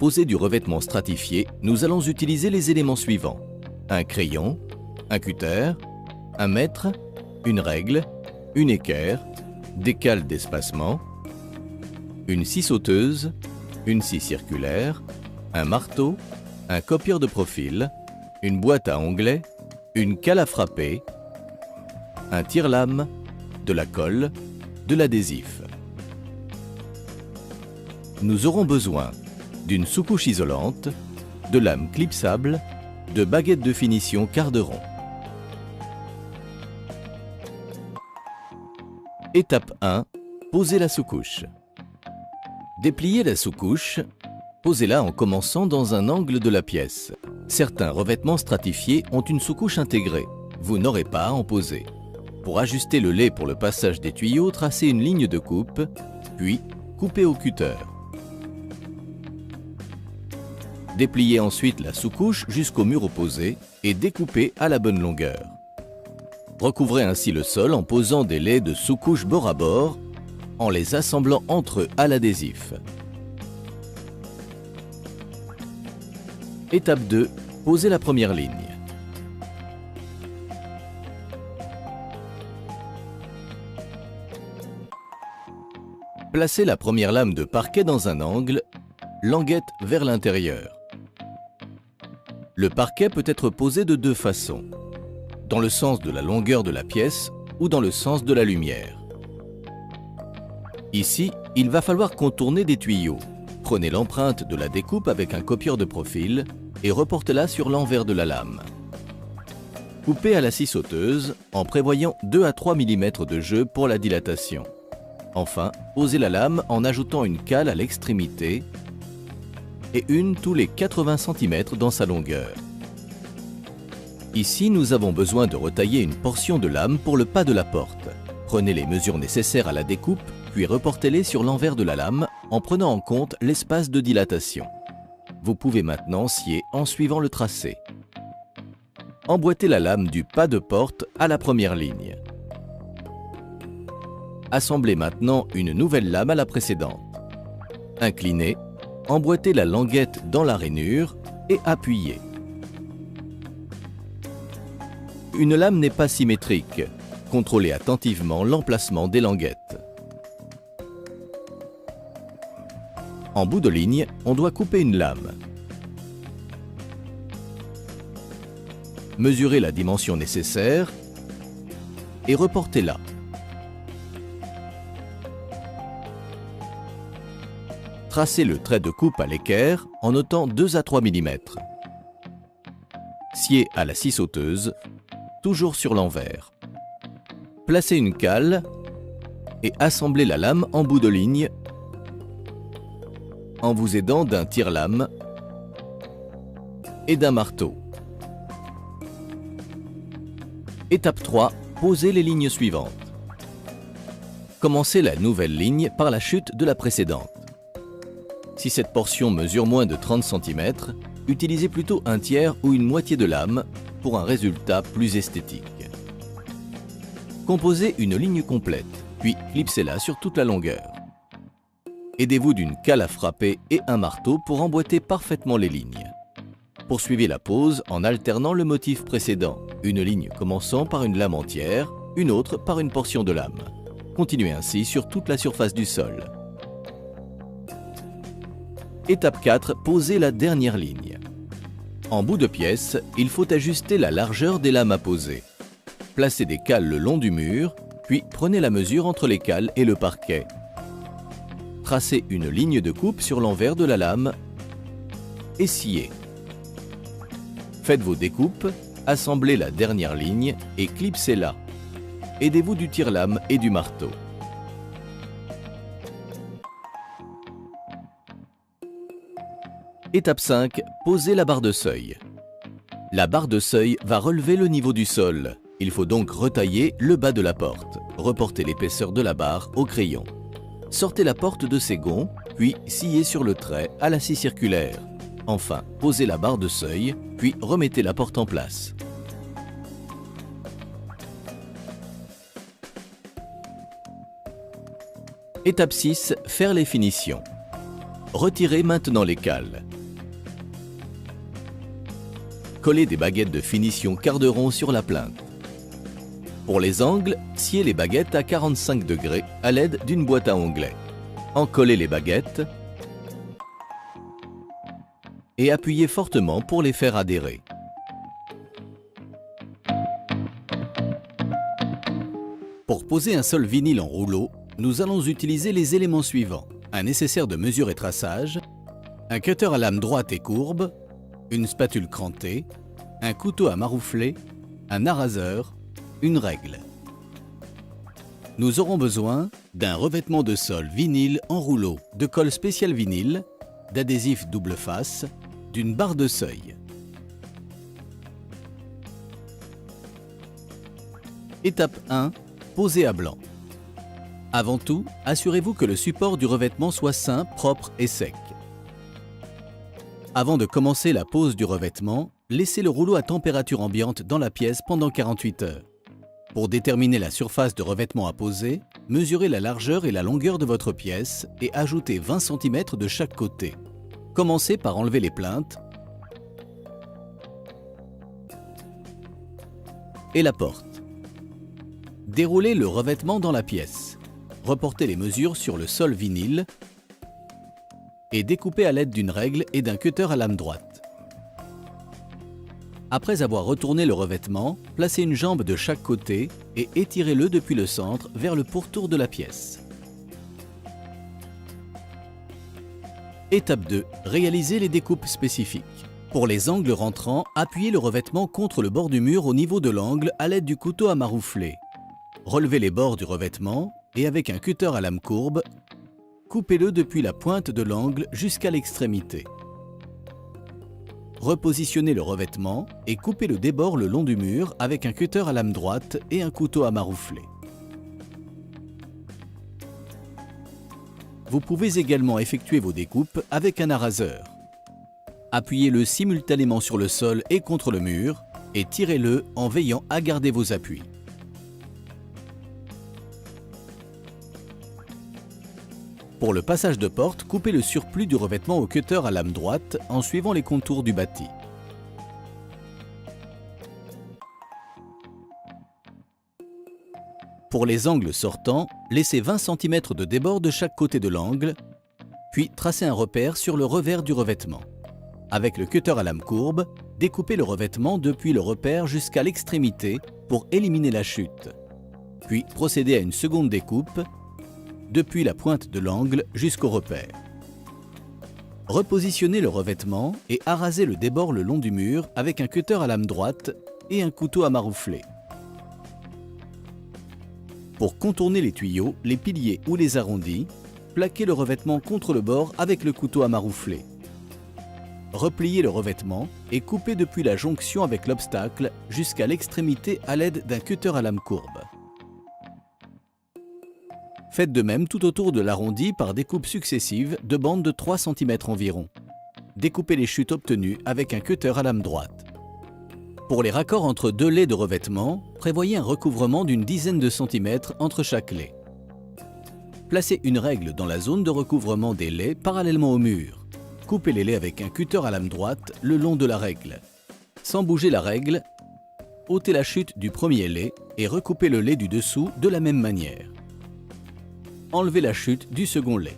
poser du revêtement stratifié, nous allons utiliser les éléments suivants. Un crayon, un cutter, un mètre, une règle, une équerre, des cales d'espacement, une scie sauteuse, une scie circulaire, un marteau, un copieur de profil, une boîte à onglets, une cale à frapper, un tire-lame, de la colle, de l'adhésif. Nous aurons besoin d'une sous-couche isolante, de lames clipsables, de baguettes de finition quart de rond. Étape 1. Posez la sous-couche. Dépliez la sous-couche. Posez-la en commençant dans un angle de la pièce. Certains revêtements stratifiés ont une sous-couche intégrée. Vous n'aurez pas à en poser. Pour ajuster le lait pour le passage des tuyaux, tracez une ligne de coupe, puis coupez au cutter. Dépliez ensuite la sous-couche jusqu'au mur opposé et découpez à la bonne longueur. Recouvrez ainsi le sol en posant des laits de sous-couche bord à bord, en les assemblant entre eux à l'adhésif. Étape 2. Posez la première ligne. Placez la première lame de parquet dans un angle, languette vers l'intérieur. Le parquet peut être posé de deux façons, dans le sens de la longueur de la pièce ou dans le sens de la lumière. Ici, il va falloir contourner des tuyaux. Prenez l'empreinte de la découpe avec un copieur de profil et reportez-la sur l'envers de la lame. Coupez à la scie sauteuse en prévoyant 2 à 3 mm de jeu pour la dilatation. Enfin, posez la lame en ajoutant une cale à l'extrémité et une tous les 80 cm dans sa longueur. Ici, nous avons besoin de retailler une portion de lame pour le pas de la porte. Prenez les mesures nécessaires à la découpe, puis reportez-les sur l'envers de la lame en prenant en compte l'espace de dilatation. Vous pouvez maintenant scier en suivant le tracé. Emboîtez la lame du pas de porte à la première ligne. Assemblez maintenant une nouvelle lame à la précédente. Inclinez, emboîtez la languette dans la rainure et appuyez. Une lame n'est pas symétrique. Contrôlez attentivement l'emplacement des languettes. En bout de ligne, on doit couper une lame. Mesurez la dimension nécessaire et reportez-la. Tracez le trait de coupe à l'équerre en notant 2 à 3 mm. Sciez à la scie sauteuse, toujours sur l'envers. Placez une cale et assemblez la lame en bout de ligne en vous aidant d'un tire-lame et d'un marteau. Étape 3. Posez les lignes suivantes. Commencez la nouvelle ligne par la chute de la précédente. Si cette portion mesure moins de 30 cm, utilisez plutôt un tiers ou une moitié de lame pour un résultat plus esthétique. Composez une ligne complète, puis clipsez-la sur toute la longueur. Aidez-vous d'une cale à frapper et un marteau pour emboîter parfaitement les lignes. Poursuivez la pose en alternant le motif précédent, une ligne commençant par une lame entière, une autre par une portion de lame. Continuez ainsi sur toute la surface du sol. Étape 4. Posez la dernière ligne. En bout de pièce, il faut ajuster la largeur des lames à poser. Placez des cales le long du mur, puis prenez la mesure entre les cales et le parquet. Tracez une ligne de coupe sur l'envers de la lame et sciez. Faites vos découpes, assemblez la dernière ligne et clipsez-la. Aidez-vous du tire-lame et du marteau. Étape 5. Posez la barre de seuil. La barre de seuil va relever le niveau du sol. Il faut donc retailler le bas de la porte. Reportez l'épaisseur de la barre au crayon. Sortez la porte de ses gonds, puis sciez sur le trait à la scie circulaire. Enfin, posez la barre de seuil, puis remettez la porte en place. Étape 6. Faire les finitions. Retirez maintenant les cales. collez des baguettes de finition quart de rond sur la plinthe. Pour les angles, sciez les baguettes à 45 degrés à l'aide d'une boîte à onglets. Encollez les baguettes et appuyez fortement pour les faire adhérer. Pour poser un sol vinyle en rouleau, nous allons utiliser les éléments suivants: un nécessaire de mesure et traçage, un cutter à lame droite et courbe, une spatule crantée, un couteau à maroufler, un araseur, une règle. Nous aurons besoin d'un revêtement de sol vinyle en rouleau, de colle spéciale vinyle, d'adhésif double face, d'une barre de seuil. Étape 1. Poser à blanc. Avant tout, assurez-vous que le support du revêtement soit sain, propre et sec. Avant de commencer la pose du revêtement, laissez le rouleau à température ambiante dans la pièce pendant 48 heures. Pour déterminer la surface de revêtement à poser, mesurez la largeur et la longueur de votre pièce et ajoutez 20 cm de chaque côté. Commencez par enlever les plinthes et la porte. Déroulez le revêtement dans la pièce. Reportez les mesures sur le sol vinyle et découpez à l'aide d'une règle et d'un cutter à lame droite. Après avoir retourné le revêtement, placez une jambe de chaque côté et étirez-le depuis le centre vers le pourtour de la pièce. Étape 2. Réalisez les découpes spécifiques. Pour les angles rentrants, appuyez le revêtement contre le bord du mur au niveau de l'angle à l'aide du couteau à maroufler. Relevez les bords du revêtement et avec un cutter à lame courbe, coupez-le depuis la pointe de l'angle jusqu'à l'extrémité. Repositionnez le revêtement et coupez le débord le long du mur avec un cutter à lame droite et un couteau à maroufler. Vous pouvez également effectuer vos découpes avec un araseur. Appuyez-le simultanément sur le sol et contre le mur et tirez-le en veillant à garder vos appuis. Pour le passage de porte, coupez le surplus du revêtement au cutter à lame droite en suivant les contours du bâti. Pour les angles sortants, laissez 20 cm de débord de chaque côté de l'angle, puis tracez un repère sur le revers du revêtement. Avec le cutter à lame courbe, découpez le revêtement depuis le repère jusqu'à l'extrémité pour éliminer la chute. Puis procédez à une seconde découpe depuis la pointe de l'angle jusqu'au repère. Repositionnez le revêtement et arasez le débord le long du mur avec un cutter à lame droite et un couteau à maroufler. Pour contourner les tuyaux, les piliers ou les arrondis, plaquez le revêtement contre le bord avec le couteau à maroufler. Repliez le revêtement et coupez depuis la jonction avec l'obstacle jusqu'à l'extrémité à l'aide d'un cutter à lame courbe. Faites de même tout autour de l'arrondi par découpes successives de bandes de 3 cm environ. Découpez les chutes obtenues avec un cutter à lame droite. Pour les raccords entre deux laits de revêtement, prévoyez un recouvrement d'une dizaine de centimètres entre chaque lait. Placez une règle dans la zone de recouvrement des laits parallèlement au mur. Coupez les laits avec un cutter à lame droite le long de la règle. Sans bouger la règle, ôtez la chute du premier lait et recoupez le lait du dessous de la même manière. Enlevez la chute du second lait.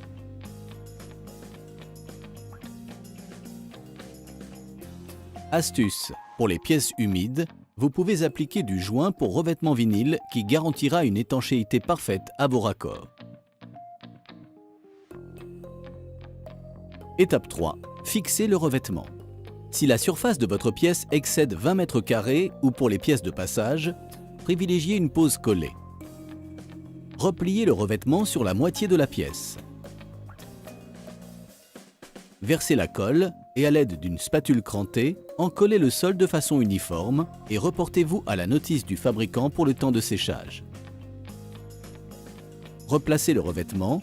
Astuce: pour les pièces humides, vous pouvez appliquer du joint pour revêtement vinyle qui garantira une étanchéité parfaite à vos raccords. Étape 3. Fixez le revêtement. Si la surface de votre pièce excède 20 m² ou pour les pièces de passage, privilégiez une pose collée. Repliez le revêtement sur la moitié de la pièce. Versez la colle et à l'aide d'une spatule crantée, encollez le sol de façon uniforme et reportez-vous à la notice du fabricant pour le temps de séchage. Replacez le revêtement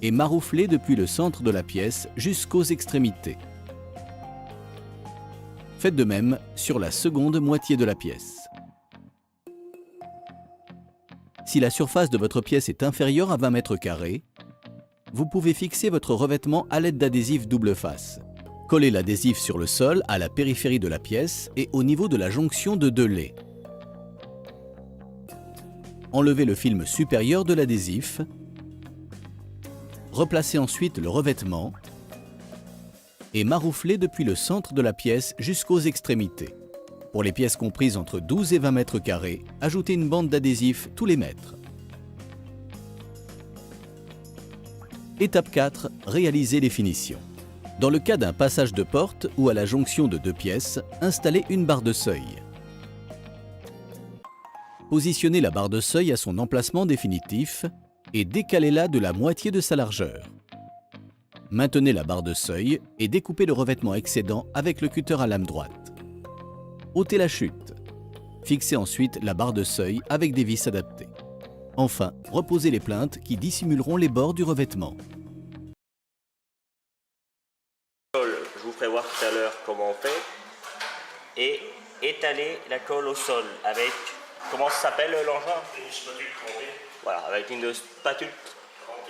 et marouflez depuis le centre de la pièce jusqu'aux extrémités. Faites de même sur la seconde moitié de la pièce. Si la surface de votre pièce est inférieure à 20 m², vous pouvez fixer votre revêtement à l'aide d'adhésif double face. Collez l'adhésif sur le sol, à la périphérie de la pièce et au niveau de la jonction de deux laits. Enlevez le film supérieur de l'adhésif. Replacez ensuite le revêtement et marouflez depuis le centre de la pièce jusqu'aux extrémités. Pour les pièces comprises entre 12 et 20 mètres carrés, ajoutez une bande d'adhésif tous les mètres. Étape 4. Réalisez les finitions. Dans le cas d'un passage de porte ou à la jonction de deux pièces, installez une barre de seuil. Positionnez la barre de seuil à son emplacement définitif et décalez-la de la moitié de sa largeur. Maintenez la barre de seuil et découpez le revêtement excédent avec le cutter à lame droite. ôtez la chute. Fixez ensuite la barre de seuil avec des vis adaptées. Enfin, reposez les plaintes qui dissimuleront les bords du revêtement. Je vous ferai voir tout à l'heure comment on fait. Et étaler la colle au sol avec, comment ça s'appelle l'engin? Une spatule crantée. Voilà, avec une spatule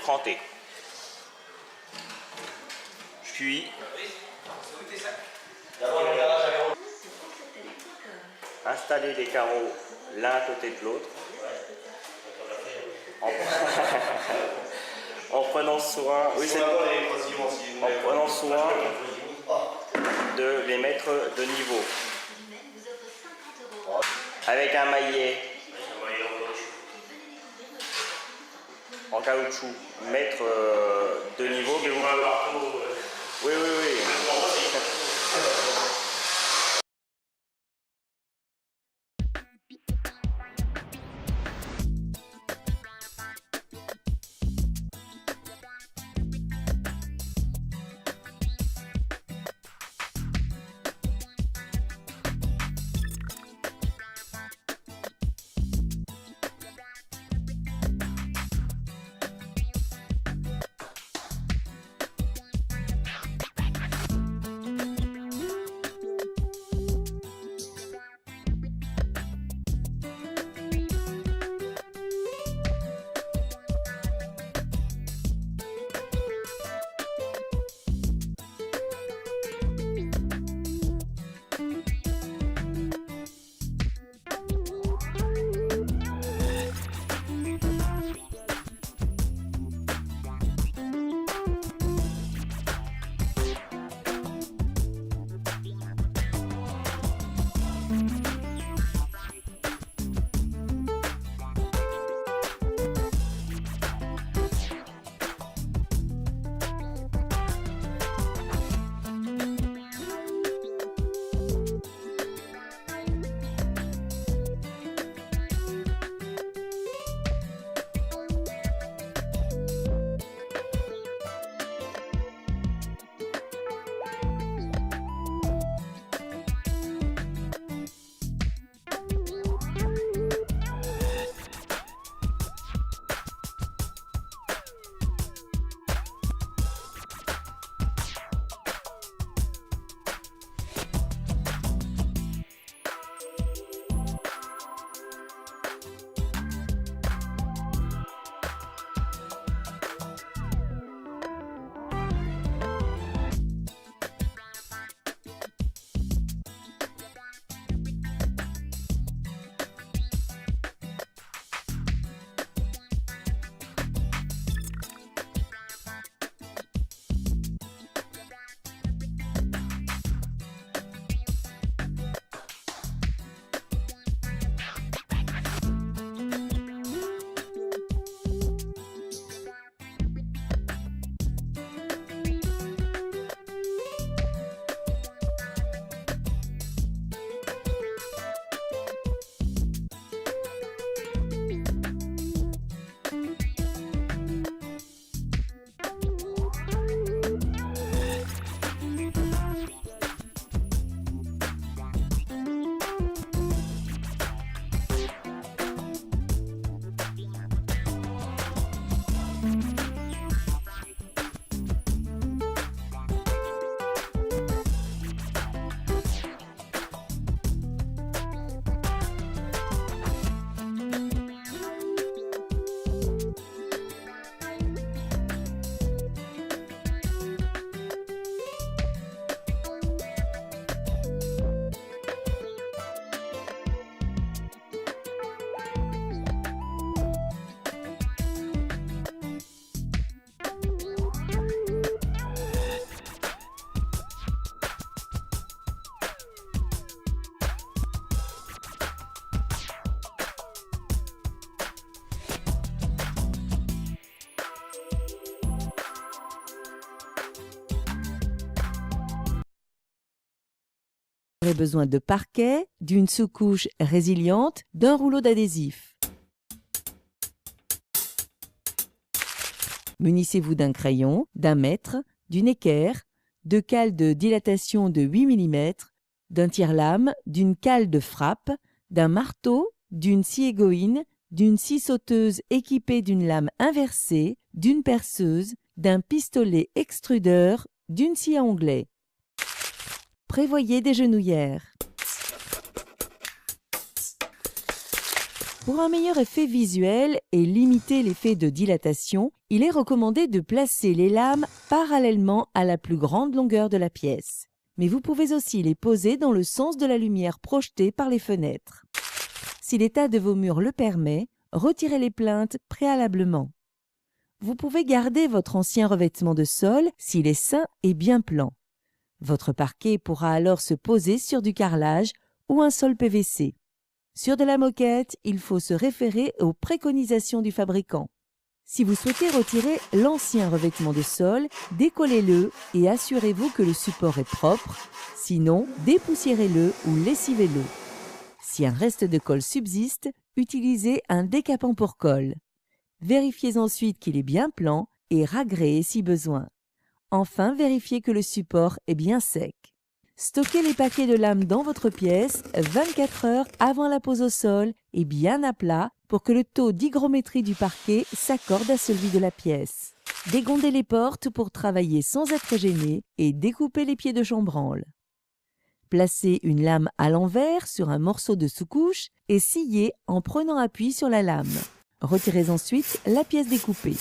crantée. Puis, installer les carreaux l'un à côté de l'autre. En prenant soin, en prenant soin de les mettre de niveau. Avec un maillet en caoutchouc, mettre de niveau. Mais vous... Oui, oui, oui. Vous aurez besoin de parquet, d'une sous-couche résiliente, d'un rouleau d'adhésif. Munissez-vous d'un crayon, d'un mètre, d'une équerre, de cales de dilatation de 8 mm, d'un tire-lame, d'une cale de frappe, d'un marteau, d'une scie égoïne, d'une scie sauteuse équipée d'une lame inversée, d'une perceuse, d'un pistolet extrudeur, d'une scie à onglet. Prévoyez des genouillères. Pour un meilleur effet visuel et limiter l'effet de dilatation, il est recommandé de placer les lames parallèlement à la plus grande longueur de la pièce. Mais vous pouvez aussi les poser dans le sens de la lumière projetée par les fenêtres. Si l'état de vos murs le permet, retirez les plinthes préalablement. Vous pouvez garder votre ancien revêtement de sol s'il est sain et bien plan. Votre parquet pourra alors se poser sur du carrelage ou un sol PVC. Sur de la moquette, il faut se référer aux préconisations du fabricant. Si vous souhaitez retirer l'ancien revêtement de sol, décollez-le et assurez-vous que le support est propre. Sinon, dépoussiérez-le ou lessivez-le. Si un reste de colle subsiste, utilisez un décapant pour colle. Vérifiez ensuite qu'il est bien plan et ragréez si besoin. Enfin, vérifiez que le support est bien sec. Stockez les paquets de lames dans votre pièce 24 heures avant la pose au sol et bien à plat pour que le taux d'hygrométrie du parquet s'accorde à celui de la pièce. Dégondez les portes pour travailler sans être gêné et découpez les pieds de chambranle. Placez une lame à l'envers sur un morceau de sous-couche et sciez en prenant appui sur la lame. Retirez ensuite la pièce découpée.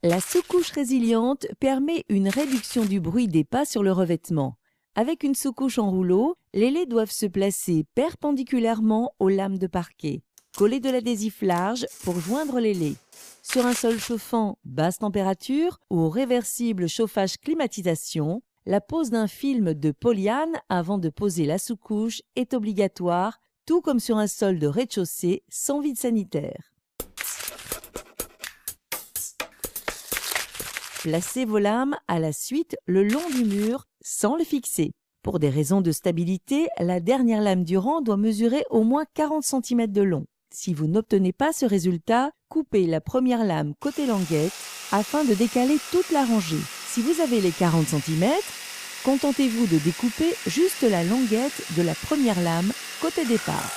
La sous-couche résiliente permet une réduction du bruit des pas sur le revêtement. Avec une sous-couche en rouleau, les lais doivent se placer perpendiculairement aux lames de parquet. Collez de l'adhésif large pour joindre les lais. Sur un sol chauffant basse température ou au réversible chauffage climatisation, la pose d'un film de polyane avant de poser la sous-couche est obligatoire, tout comme sur un sol de rez-de-chaussée sans vide sanitaire. Placez vos lames à la suite le long du mur sans le fixer. Pour des raisons de stabilité, la dernière lame du rang doit mesurer au moins 40 cm de long. Si vous n'obtenez pas ce résultat, coupez la première lame côté languette afin de décaler toute la rangée. Si vous avez les 40 cm, contentez-vous de découper juste la languette de la première lame côté départ.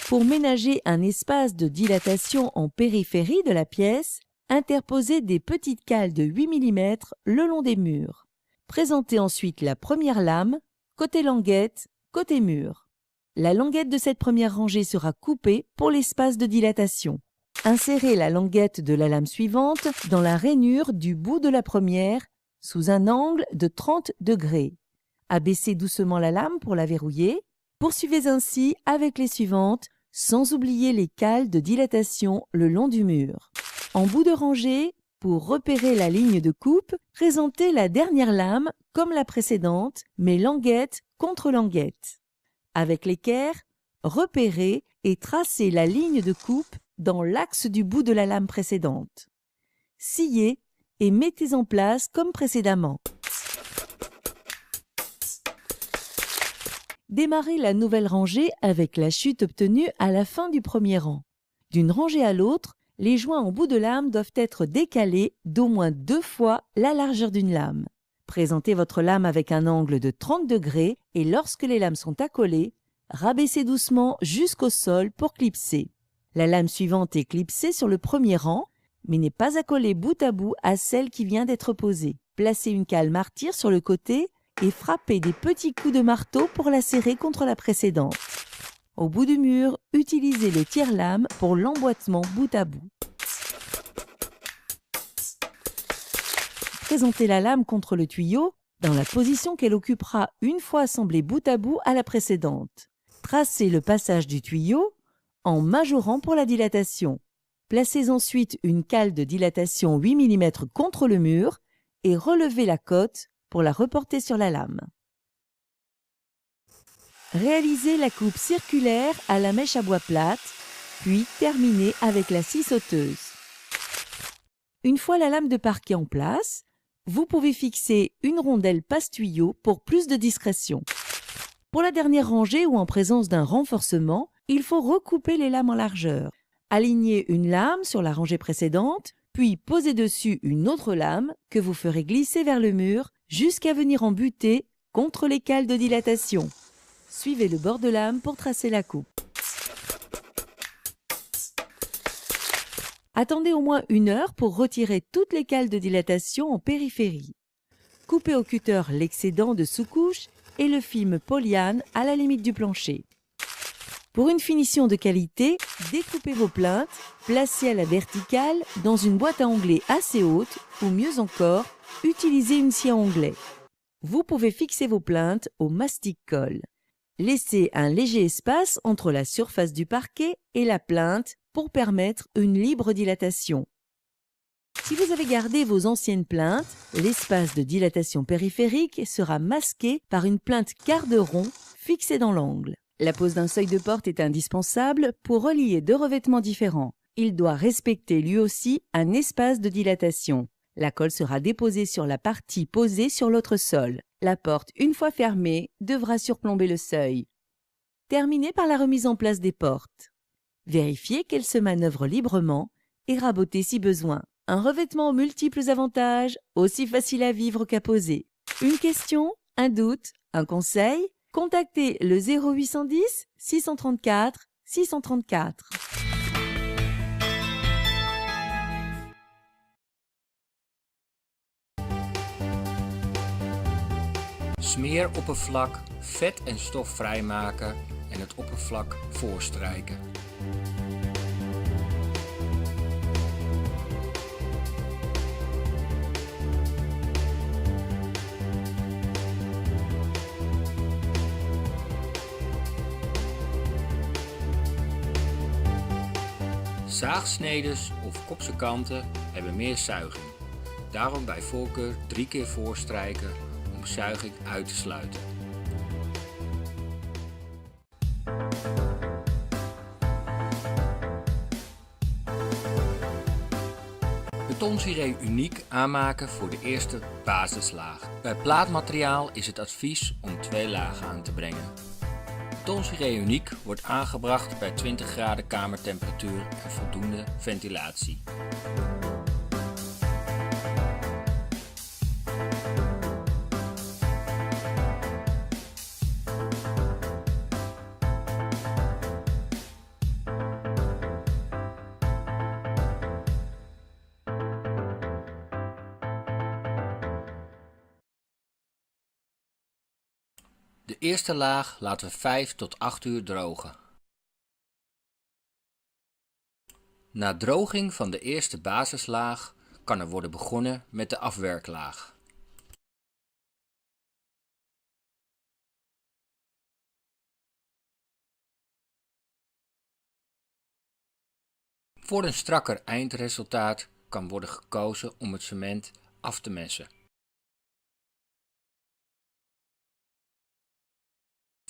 Pour ménager un espace de dilatation en périphérie de la pièce, interposez des petites cales de 8 mm le long des murs. Présentez ensuite la première lame, côté languette, côté mur. La languette de cette première rangée sera coupée pour l'espace de dilatation. Insérez la languette de la lame suivante dans la rainure du bout de la première sous un angle de 30 degrés. Abaissez doucement la lame pour la verrouiller. Poursuivez ainsi avec les suivantes, sans oublier les cales de dilatation le long du mur. En bout de rangée, pour repérer la ligne de coupe, présentez la dernière lame comme la précédente, mais languette contre languette. Avec l'équerre, repérez et tracez la ligne de coupe dans l'axe du bout de la lame précédente. Sciez et mettez en place comme précédemment. Démarrez la nouvelle rangée avec la chute obtenue à la fin du premier rang. D'une rangée à l'autre, les joints en bout de lame doivent être décalés d'au moins 2 fois la largeur d'une lame. Présentez votre lame avec un angle de 30 degrés et lorsque les lames sont accolées, rabaissez doucement jusqu'au sol pour clipser. La lame suivante est clipsée sur le premier rang, mais n'est pas accolée bout à bout à celle qui vient d'être posée. Placez une cale martyre sur le côté et frappez des petits coups de marteau pour la serrer contre la précédente. Au bout du mur, utilisez le tire-lame pour l'emboîtement bout à bout. Présentez la lame contre le tuyau dans la position qu'elle occupera une fois assemblée bout à bout à la précédente. Tracez le passage du tuyau en majorant pour la dilatation. Placez ensuite une cale de dilatation 8 mm contre le mur et relevez la cote pour la reporter sur la lame. Réalisez la coupe circulaire à la mèche à bois plate, puis terminez avec la scie sauteuse. Une fois la lame de parquet en place, Vous pouvez fixer une rondelle passe-tuyau pour plus de discrétion. Pour la dernière rangée ou en présence d'un renforcement, il faut recouper les lames en largeur. Alignez une lame sur la rangée précédente, puis posez dessus une autre lame que vous ferez glisser vers le mur jusqu'à venir en buter contre les cales de dilatation. Suivez le bord de lame pour tracer la coupe. Attendez au moins 1 heure pour retirer toutes les cales de dilatation en périphérie. Coupez au cutter l'excédent de sous-couche et le film polyane à la limite du plancher. Pour une finition de qualité, découpez vos plinthes, placez à la verticale dans une boîte à onglets assez haute ou mieux encore, utilisez une scie à onglets. Vous pouvez fixer vos plinthes au mastic-colle. Laissez un léger espace entre la surface du parquet et la plinthe pour permettre une libre dilatation. Si vous avez gardé vos anciennes plinthes, l'espace de dilatation périphérique sera masqué par une plinthe quart de rond fixée dans l'angle. La pose d'un seuil de porte est indispensable pour relier 2 revêtements différents. Il doit respecter lui aussi un espace de dilatation. La colle sera déposée sur la partie posée sur l'autre sol. La porte, une fois fermée, devra surplomber le seuil. Terminez par la remise en place des portes. Vérifiez qu'elles se manœuvrent librement et rabotez si besoin. Un revêtement aux multiples avantages, aussi facile à vivre qu'à poser. Une question, un doute, un conseil? Contactez le 0810 634 634. Smeeroppervlak, vet en stof vrijmaken en het oppervlak voorstrijken. Zaagsnedes of kopse kanten hebben meer zuiging. Daarom bij voorkeur 3 keer voorstrijken om zuiging uit te sluiten. Betonziree uniek aanmaken voor de eerste basislaag. Bij plaatmateriaal is het advies om 2 lagen aan te brengen. Betonziree uniek wordt aangebracht bij 20 graden kamertemperatuur en voldoende ventilatie. De eerste laag laten we 5 tot 8 uur drogen. Na droging van de eerste basislaag kan er worden begonnen met de afwerklaag. Voor een strakker eindresultaat kan worden gekozen om het cement af te messen.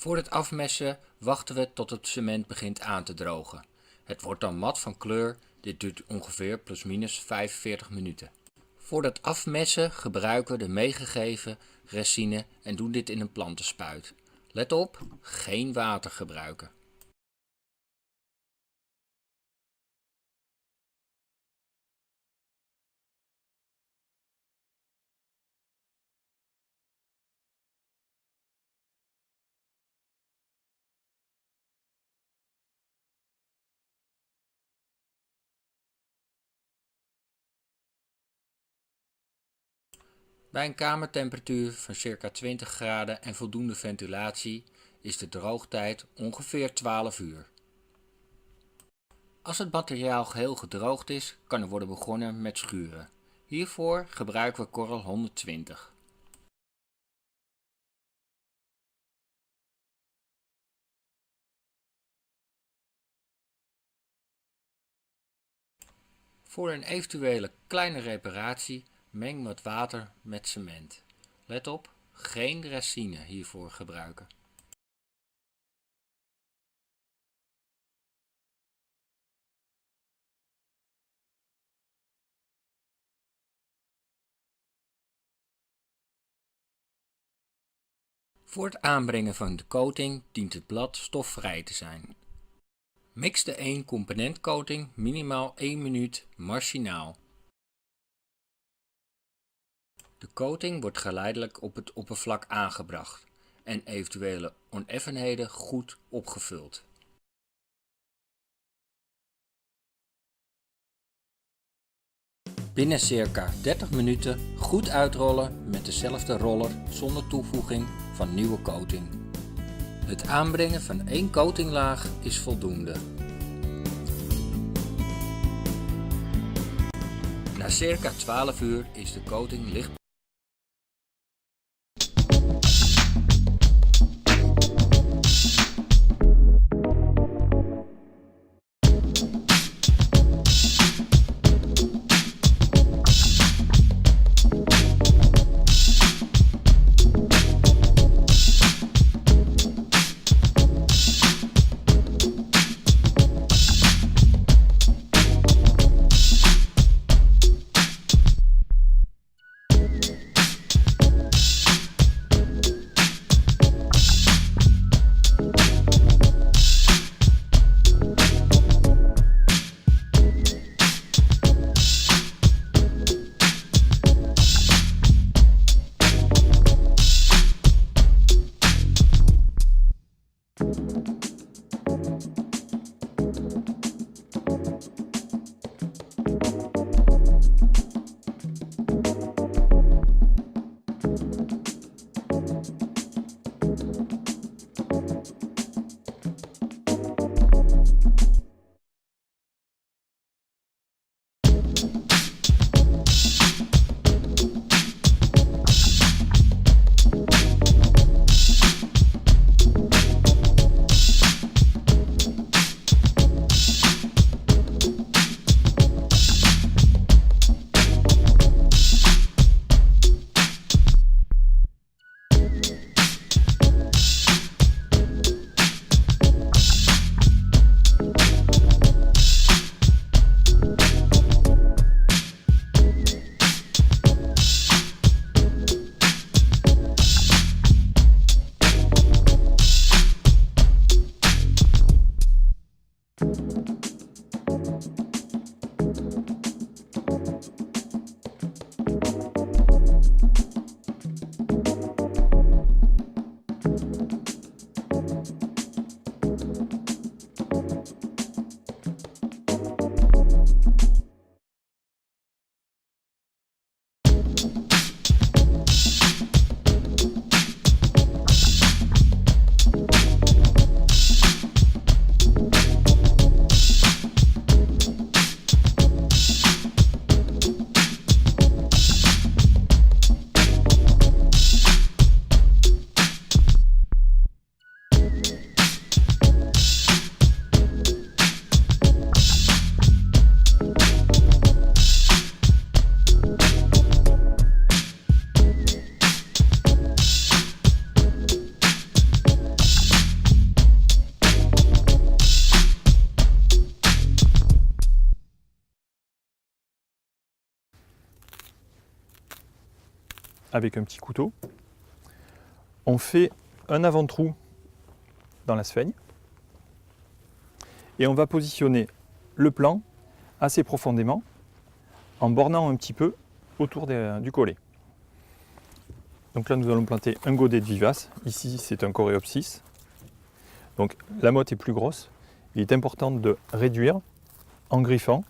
Voor het afmessen wachten we tot het cement begint aan te drogen. Het wordt dan mat van kleur, dit duurt ongeveer ± 45 minuten. Voor het afmessen gebruiken we de meegegeven resine en doen dit in een plantenspuit. Let op, geen water gebruiken. Bij een kamertemperatuur van circa 20 graden en voldoende ventilatie is de droogtijd ongeveer 12 uur. Als het materiaal geheel gedroogd is, kan er worden begonnen met schuren. Hiervoor gebruiken we korrel 120. Voor een eventuele kleine reparatie meng wat water met cement. Let op, geen resine hiervoor gebruiken. Voor het aanbrengen van de coating dient het blad stofvrij te zijn. Mix de 1 component coating minimaal 1 minuut machinaal. De coating wordt geleidelijk op het oppervlak aangebracht en eventuele oneffenheden goed opgevuld. Binnen circa 30 minuten goed uitrollen met dezelfde roller zonder toevoeging van nieuwe coating. Het aanbrengen van 1 coatinglaag is voldoende. Na circa 12 uur is de coating licht. Avec un petit couteau, on fait un avant-trou dans la sphaigne et on va positionner le plan assez profondément en bornant un petit peu autour du collet. Donc là nous allons planter un godet de vivace, ici c'est un coréopsis, donc la motte est plus grosse, il est important de réduire en griffant.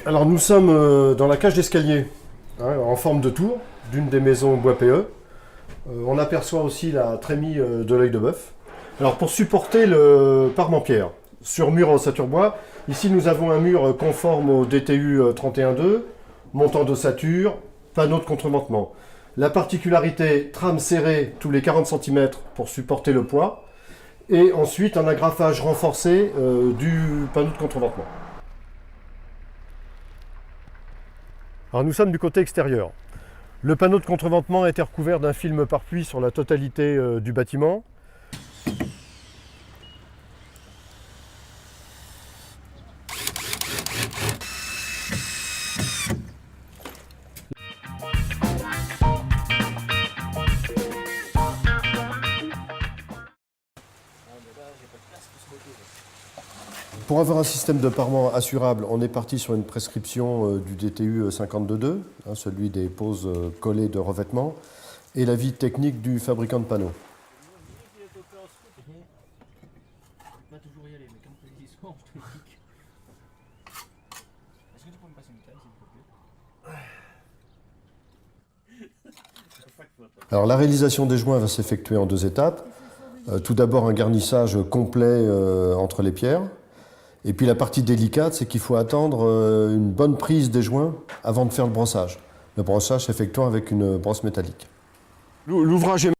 Alors nous sommes dans la cage d'escalier, en forme de tour, d'une des maisons bois PE. On aperçoit aussi la trémie de l'œil de bœuf. Alors pour supporter le parement-pierre, sur mur en ossature bois, ici nous avons un mur conforme au DTU 31.2, montant d'ossature, panneau de contremontement. La particularité, trame serrée tous les 40 cm pour supporter le poids, et ensuite un agrafage renforcé du panneau de contreventement. Alors nous sommes du côté extérieur. Le panneau de contreventement a été recouvert d'un film pare-pluie sur la totalité du bâtiment. Pour avoir un système de parement assurable, on est parti sur une prescription du DTU 52.2, celui des poses collées de revêtement, et l'avis technique du fabricant de panneaux. Alors la réalisation des joints va s'effectuer en 2 étapes. Tout d'abord un garnissage complet entre les pierres. Et puis la partie délicate, c'est qu'il faut attendre une bonne prise des joints avant de faire le brossage. Le brossage s'effectuant avec une brosse métallique. L'ouvrage est...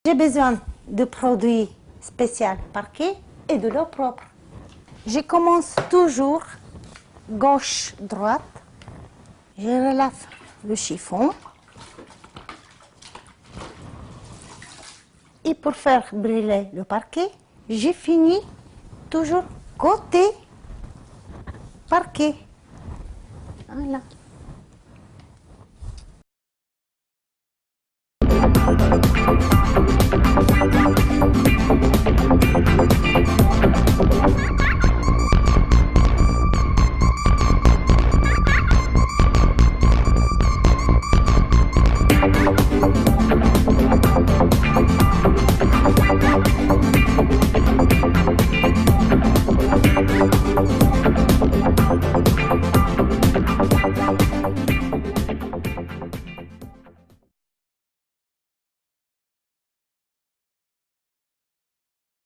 J'ai besoin de produits spéciaux parquet et de l'eau propre. Je commence toujours gauche-droite. Je relâche le chiffon. Et pour faire brûler le parquet, j'ai fini toujours côté parquet. Voilà.